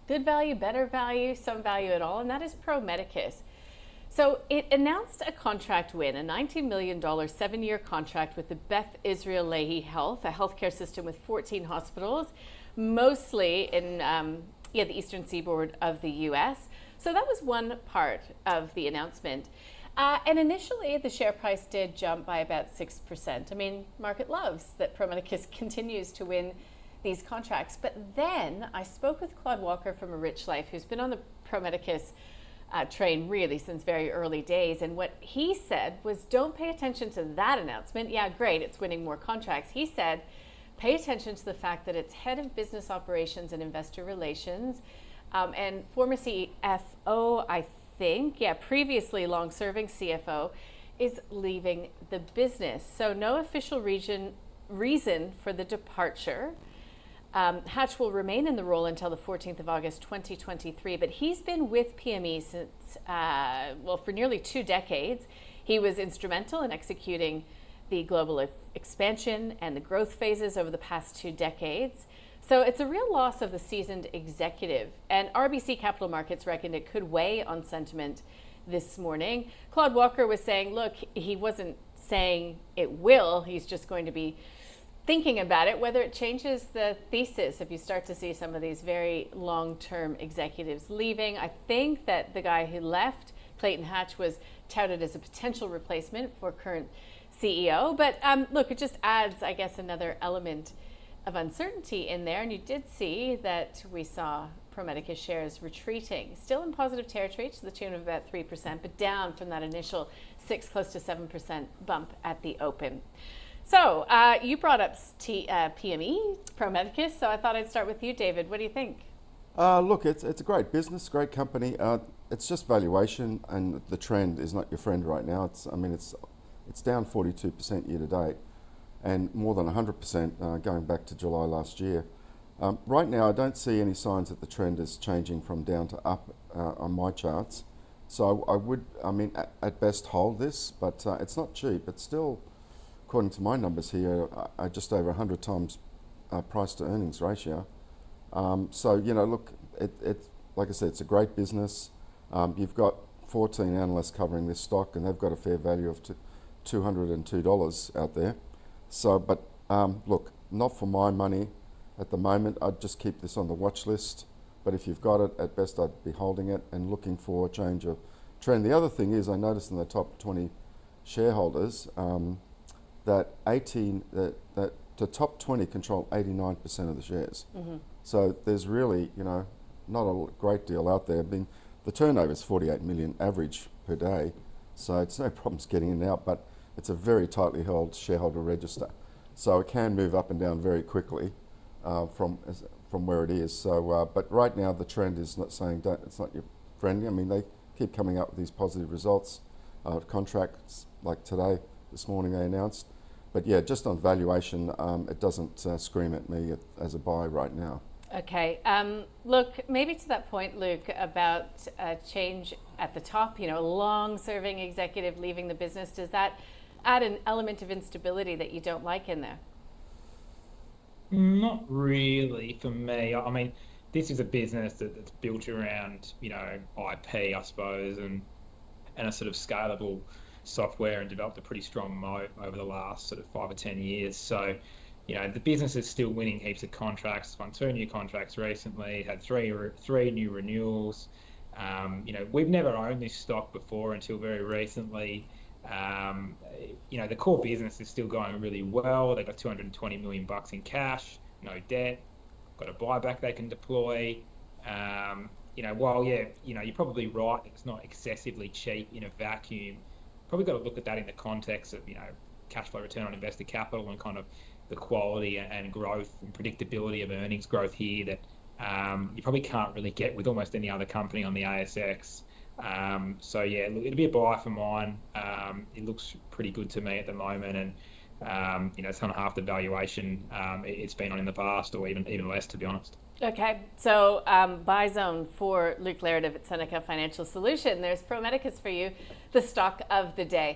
good value, better value, some value at all, and that is Pro Medicus. So it announced a contract win, a $19 million 7-year contract with the Beth Israel Lahey Health, a healthcare system with 14 hospitals, mostly in the eastern seaboard of the US. So that was one part of the announcement. And initially, the share price did jump by about 6%. I mean, market loves that Pro Medicus continues to win these contracts. But then I spoke with Claude Walker from A Rich Life, who's been on the Pro Medicus train really since very early days. And what he said was, don't pay attention to that announcement. Yeah, great, it's winning more contracts. He said, pay attention to the fact that its head of business operations and investor relations and former CFO, I think, previously long-serving CFO, is leaving the business. So no official reason for the departure. Hatch will remain in the role until the 14th of August 2023, but he's been with PME since, for nearly 2 decades. He was instrumental in executing the global expansion and the growth phases over the past 2 decades. So it's a real loss of the seasoned executive. And RBC Capital Markets reckoned it could weigh on sentiment this morning. Claude Walker was saying, look, he wasn't saying it will, he's just going to be thinking about it, whether it changes the thesis if you start to see some of these very long-term executives leaving. I think that the guy who left, Clayton Hatch, was touted as a potential replacement for current CEO. But look, it just adds, I guess, another element of uncertainty in there. And you did see that we saw Pro Medicus shares retreating, still in positive territory to the tune of about 3%, but down from that initial 6, close to 7% bump at the open. So you brought up PME, Pro Medicus, so I thought I'd start with you, David. What do you think? Look, it's a great business, great company. It's just valuation, and the trend is not your friend right now. It's down 42% year to date, and more than 100% going back to July last year. Right now, I don't see any signs that the trend is changing from down to up on my charts. So I would, at best hold this, but it's not cheap. It's still, according to my numbers here, just over 100 times price to earnings ratio. So, look, it like I said, it's a great business. You've got 14 analysts covering this stock, and they've got a fair value of $202 out there. So, but look, not for my money at the moment. I'd just keep this on the watch list. But if you've got it, at best I'd be holding it and looking for a change of trend. The other thing is, I noticed in the top 20 shareholders that the top 20 control 89% of the shares. Mm-hmm. So there's really, not a great deal out there. The turnover is 48 million average per day, so it's no problems getting in and out, but it's a very tightly held shareholder register. So it can move up and down very quickly from where it is. So, but right now the trend is not saying it's not your friend. They keep coming up with these positive results, contracts like today, this morning they announced. But yeah, just on valuation, it doesn't scream at me as a buy right now. Okay. Look, maybe to that point, Luke, about a change at the top, a long-serving executive leaving the business, does that add an element of instability that you don't like in there? Not really for me. This is a business that's built around, IP, I suppose, and a sort of scalable software, and developed a pretty strong moat over the last sort of 5 or 10 years. So, the business is still winning heaps of contracts. Won 2 new contracts recently, had three new renewals. We've never owned this stock before until very recently. The core business is still going really well. They've got $220 million in cash, no debt, got a buyback they can deploy. While you're probably right, it's not excessively cheap in a vacuum. Probably got to look at that in the context of, cash flow return on invested capital and kind of the quality and growth and predictability of earnings growth here that you probably can't really get with almost any other company on the ASX. So yeah, look, it'll be a buy for mine. It looks pretty good to me at the moment, and it's kind of half the valuation it's been on in the past, or even less, to be honest. Okay, so buy zone for Luke Laretive at Seneca Financial Solution. There's Pro Medicus for you, the stock of the day.